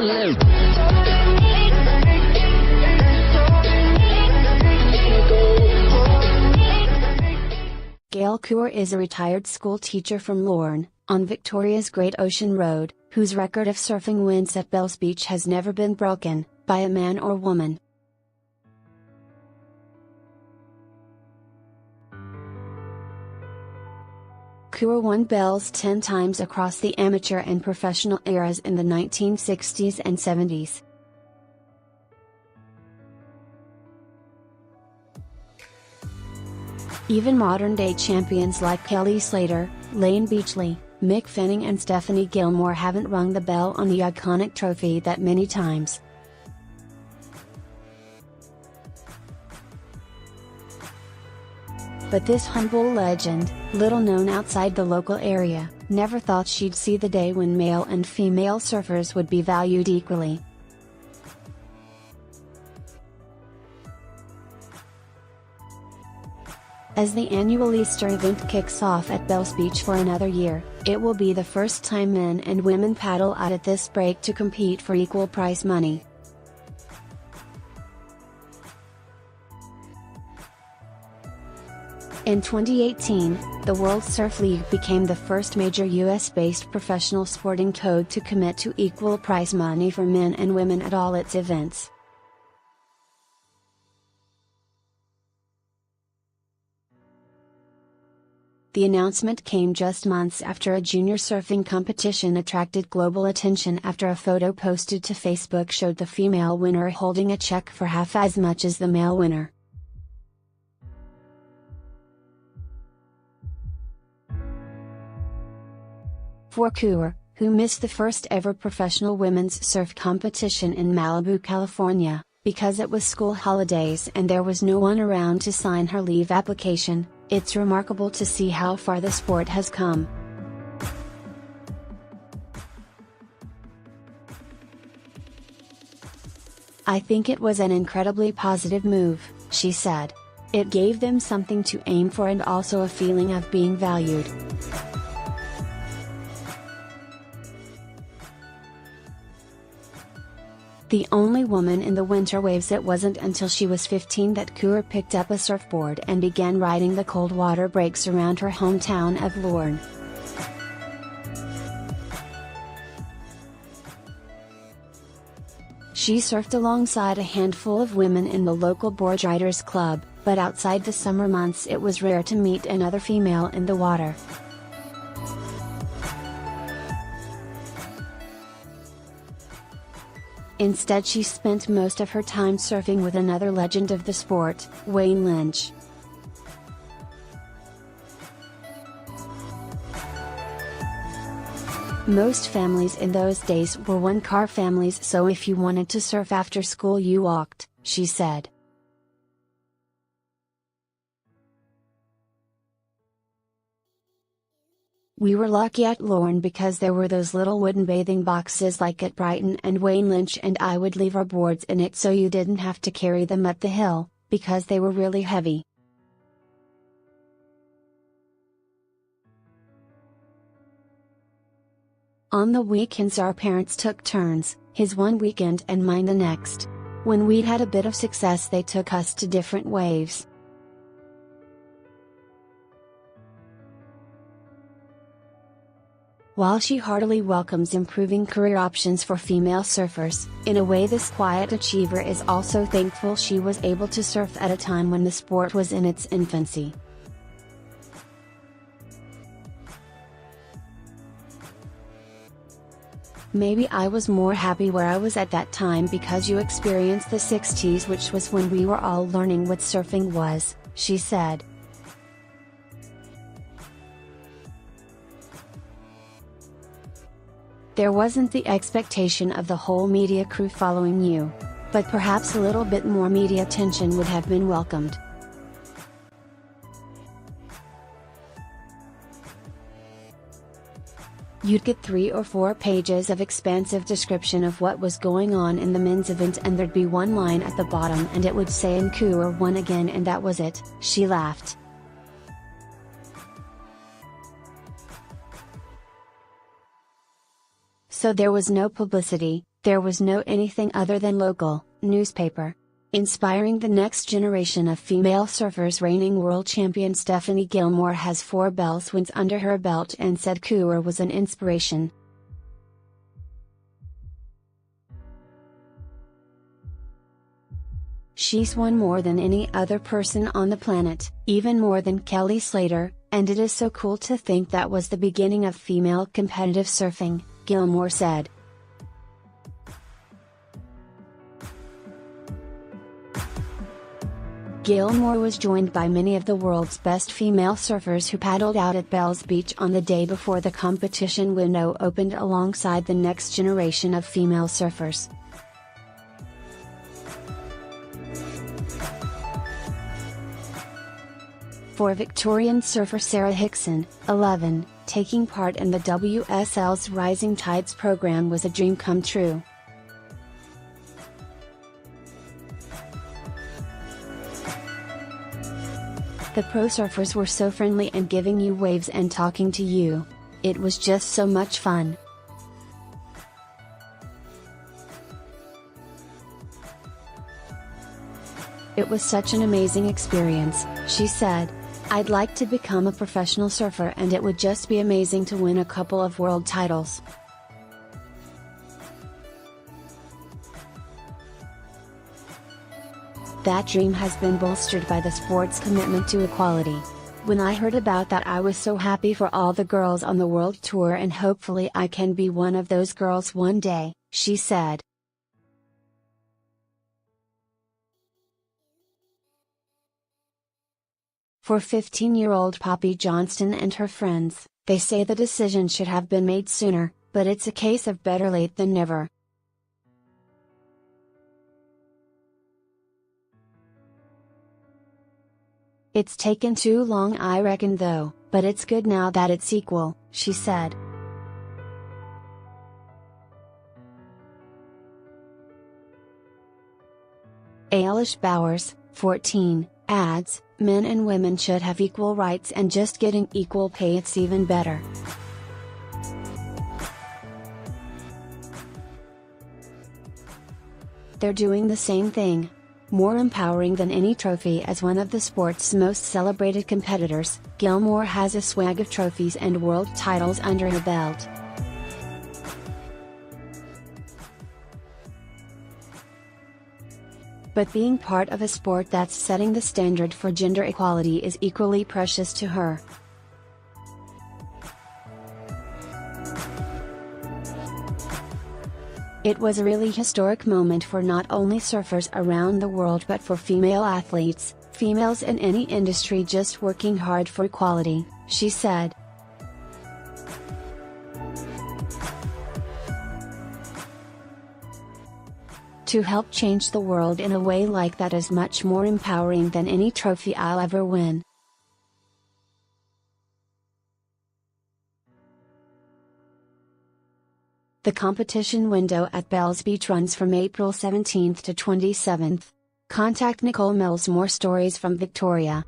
Gail Couper is a retired school teacher from Lorne, on Victoria's Great Ocean Road, whose record of surfing wins at Bells Beach has never been broken, by a man or woman. Couper won Bells 10 times across the amateur and professional eras in the 1960s and 70s. Even modern-day champions like Kelly Slater, Lane Beachley, Mick Fanning and Stephanie Gilmore haven't rung the bell on the iconic trophy that many times. But this humble legend, little known outside the local area, never thought she'd see the day when male and female surfers would be valued equally. As the annual Easter event kicks off at Bells Beach for another year, it will be the first time men and women paddle out at this break to compete for equal prize money. In 2018, the World Surf League became the first major US-based professional sporting code to commit to equal prize money for men and women at all its events. The announcement came just months after a junior surfing competition attracted global attention after a photo posted to Facebook showed the female winner holding a check for half as much as the male winner. For Couper, who missed the first ever professional women's surf competition in Malibu, California, because it was school holidays and there was no one around to sign her leave application, it's remarkable to see how far the sport has come. "I think it was an incredibly positive move," she said. "It gave them something to aim for and also a feeling of being valued." The only woman in the winter waves, it wasn't until she was 15 that Couper picked up a surfboard and began riding the cold water breaks around her hometown of Lorne. She surfed alongside a handful of women in the local board riders club, but outside the summer months it was rare to meet another female in the water. Instead, she spent most of her time surfing with another legend of the sport, Wayne Lynch. Most families in those days were one-car families, so if you wanted to surf after school you walked, she said. "We were lucky at Lorne because there were those little wooden bathing boxes like at Brighton, and Wayne Lynch and I would leave our boards in it so you didn't have to carry them up the hill, because they were really heavy." On the weekends our parents took turns, his one weekend and mine the next. When we'd had a bit of success they took us to different waves. While she heartily welcomes improving career options for female surfers, in a way this quiet achiever is also thankful she was able to surf at a time when the sport was in its infancy. "Maybe I was more happy where I was at that time because you experienced the 60s, which was when we were all learning what surfing was," she said. "There wasn't the expectation of the whole media crew following you. But perhaps a little bit more media attention would have been welcomed." You'd get 3 or 4 pages of expansive description of what was going on in the men's event and there'd be one line at the bottom and it would say "and Couper won again," and that was it, she laughed. So there was no publicity, There was no anything other than local newspaper. Inspiring the next generation of female surfers, reigning world champion Stephanie Gilmore has 4 bells wins under her belt and said Couper was an inspiration. She's won more than any other person on the planet, even more than Kelly Slater, and it is so cool to think that was the beginning of female competitive surfing, Gilmore said. Gilmore was joined by many of the world's best female surfers who paddled out at Bells Beach on the day before the competition window opened alongside the next generation of female surfers. For Victorian surfer Sarah Hickson, 11, taking part in the WSL's Rising Tides program was a dream come true. The pro surfers were so friendly and giving you waves and talking to you. It was just so much fun. It was such an amazing experience, she said. I'd like to become a professional surfer and it would just be amazing to win a couple of world titles. That dream has been bolstered by the sport's commitment to equality. When I heard about that, I was so happy for all the girls on the world tour, and hopefully I can be one of those girls one day, she said. For 15-year-old Poppy Johnston and her friends, they say the decision should have been made sooner, but it's a case of better late than never. It's taken too long, I reckon though, but it's good now that it's equal, she said. Ailish Bowers, 14, adds, men and women should have equal rights and just getting equal pay, it's even better. They're doing the same thing. More empowering than any trophy. As one of the sport's most celebrated competitors, Gilmore has a swag of trophies and world titles under her belt. But being part of a sport that's setting the standard for gender equality is equally precious to her. It was a really historic moment for not only surfers around the world but for female athletes, females in any industry just working hard for equality, she said. To help change the world in a way like that is much more empowering than any trophy I'll ever win. The competition window at Bells Beach runs from April 17 to 27. Contact Nicole Mills. More stories from Victoria.